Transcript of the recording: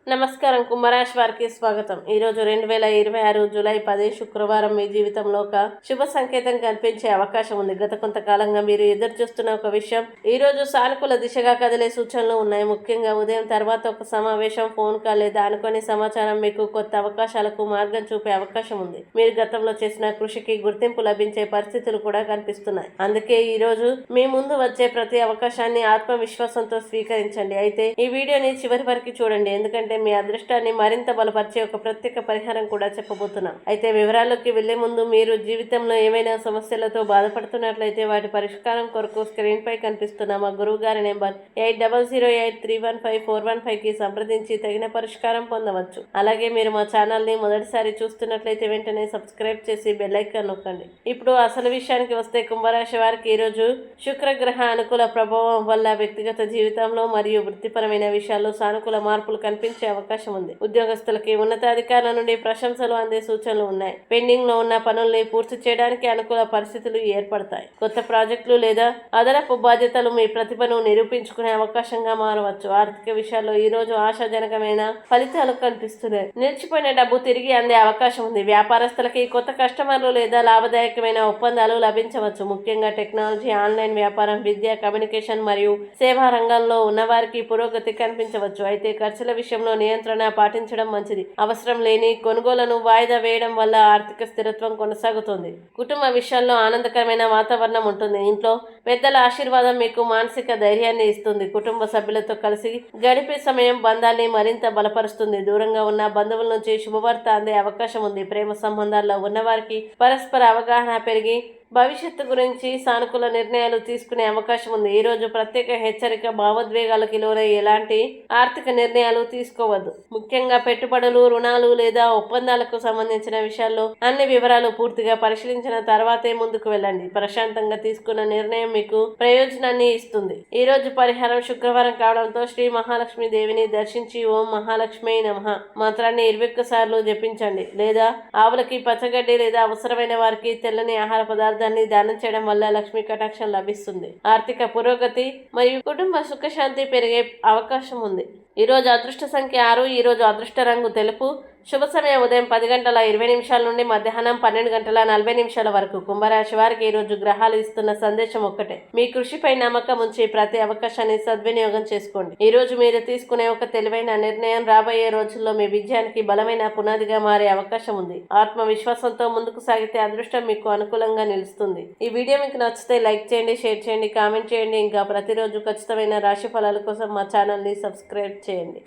నమస్కారం. కుంభరాశి వారికి స్వాగతం. ఈరోజు 2026 జూలై 10 శుక్రవారం మీ జీవితంలో ఒక శుభ సంకేతం కనిపించే అవకాశం ఉంది. గత కొంతకాలంగా మీరు ఎదురు చూస్తున్న ఒక విషయం ఈ రోజు సానుకూల దిశగా కదిలే సూచనలు ఉన్నాయి. ముఖ్యంగా ఉదయం తర్వాత ఒక సమావేశం, ఫోన్ కాల్ లేదా అనుకోని సమాచారం మీకు కొత్త అవకాశాలకు మార్గం చూపే అవకాశం ఉంది. మీరు గతంలో చేసిన కృషికి గుర్తింపు లభించే పరిస్థితులు కూడా కనిపిస్తున్నాయి. అందుకే ఈ రోజు మీ ముందు వచ్చే ప్రతి అవకాశాన్ని ఆత్మవిశ్వాసంతో స్వీకరించండి. అయితే ఈ వీడియోని చివరి వరకు చూడండి, ఎందుకంటే మీ అదృష్టాన్ని మరింత బలపరిచే ఒక ప్రత్యేక పరిహారం కూడా చెప్పబోతున్నాం. అయితే వివరాల్లోకి వెళ్లే ముందు మీరు జీవితంలో ఏమైనా సమస్యలతో బాధపడుతున్నట్లయితే వాటి పరిష్కారం కొరకు స్క్రీన్ పై కనిపిస్తున్న మా గురువు గారి నెంబర్ 8008315415 కి సంప్రదించి తగిన పరిష్కారం పొందవచ్చు. అలాగే మీరు మా ఛానల్ ని మొదటిసారి చూస్తున్నట్లయితే వెంటనే సబ్స్క్రైబ్ చేసి బెల్ ఐకాన్ నొక్కండి. ఇప్పుడు అసలు విషయానికి వస్తే, కుంభరాశి వారికి ఈ రోజు శుక్రగ్రహ అనుకూల ప్రభావం వల్ల వ్యక్తిగత జీవితంలో మరియు వృత్తిపరమైన విషయాల్లో సానుకూల మార్పులు కనిపించే అవకాశం ఉంది. ఉద్యోగస్తులకి ఉన్నతాధికారుల నుండి ప్రశంసలు అందే సూచనలు ఉన్నాయి. పెండింగ్ లో ఉన్న పనుల్ని పూర్తి చేయడానికి అనుకూల పరిస్థితులు ఏర్పడతాయి. కొత్త ప్రాజెక్టులు లేదా అదనపు బాధ్యతలు మీ ప్రతిభను నిరూపించుకునే అవకాశంగా మారవచ్చు. ఆర్థిక విషయాల్లో ఈ రోజు ఆశాజనకమైన ఫలితాలు కనిపిస్తున్నాయి. నిలిచిపోయిన డబ్బు తిరిగి అందే అవకాశం ఉంది. వ్యాపారస్తులకి కొత్త కస్టమర్లు లేదా లాభదాయకమైన ఒప్పందాలు లభించవచ్చు. ముఖ్యంగా టెక్నాలజీ, ఆన్లైన్ వ్యాపారం, విద్య, కమ్యూనికేషన్ మరియు సేవా రంగంలో ఉన్నవారికి పురోగతి కనిపించవచ్చు. అయితే ఖర్చుల విషయంలో నియంత్రణ పాటించడం మంచిది. అవసరం లేని కొనుగోలను వాయిదా వేయడం వల్ల ఆర్థిక స్థిరత్వం కొనసాగుతుంది. కుటుంబ విషయాల్లో ఆనందకరమైన వాతావరణం ఉంటుంది. ఇంట్లో పెద్దల ఆశీర్వాదం మీకు మానసిక ధైర్యాన్ని ఇస్తుంది. కుటుంబ సభ్యులతో కలిసి గడిపే సమయం బంధాన్ని మరింత బలపరుస్తుంది. దూరంగా ఉన్న బంధువుల నుంచి శుభవార్త అందే అవకాశం ఉంది. ప్రేమ సంబంధాల్లో ఉన్నవారికి పరస్పర అవగాహన పెరిగి భవిష్యత్తు గురించి సానుకూల నిర్ణయాలు తీసుకునే అవకాశం ఉంది. ఈ రోజు ప్రత్యేక హెచ్చరిక: భావోద్వేగాలకు లోనై ఎలాంటి ఆర్థిక నిర్ణయాలు తీసుకోవద్దు. ముఖ్యంగా పెట్టుబడులు, రుణాలు లేదా ఒప్పందాలకు సంబంధించిన విషయాల్లో అన్ని వివరాలు పూర్తిగా పరిశీలించిన తర్వాతే ముందుకు వెళ్ళండి. ప్రశాంతంగా తీసుకున్న నిర్ణయం మీకు ప్రయోజనాన్ని ఇస్తుంది. ఈ రోజు పరిహారం: శుక్రవారం కావడంతో శ్రీ మహాలక్ష్మి దేవిని దర్శించి ఓం మహాలక్ష్మి నమః మంత్రాన్ని 21 సార్లు జపించండి. లేదా ఆవులకి పచ్చగడ్డి లేదా అవసరమైన వారికి తెల్లని ఆహార పదార్థాన్ని దానం చేయడం వల్ల లక్ష్మీ కటాక్షం లభిస్తుంది. ఆర్థిక పురోగతి మరియు కుటుంబ సుఖశాంతి పెరిగే అవకాశం ఉంది. ఈ రోజు అదృష్ట సంఖ్య 6. ఈ రోజు అదృష్ట రంగు తెలుపు. శుభ సమయం ఉదయం 10:20 నుండి మధ్యాహ్నం 12:40 వరకు. కుంభరాశి వారికి ఈ రోజు గ్రహాలు ఇస్తున్న సందేశం ఒక్కటే: మీ కృషిపై నమ్మకం ఉంచి ప్రతి అవకాశాన్ని సద్వినియోగం చేసుకోండి. ఈ రోజు మీరు తీసుకునే ఒక తెలివైన నిర్ణయం రాబోయే రోజుల్లో మీ విజయానికి బలమైన పునాదిగా మారే అవకాశం ఉంది. ఆత్మవిశ్వాసంతో ముందుకు సాగితే అదృష్టం మీకు అనుకూలంగా నిలుస్తుంది. ఈ వీడియో మీకు నచ్చితే లైక్ చేయండి, షేర్ చేయండి, కామెంట్ చేయండి. ఇంకా ప్రతిరోజు ఖచ్చితమైన రాశి ఫలాల కోసం మా ఛానల్ని సబ్స్క్రైబ్ చేయండి.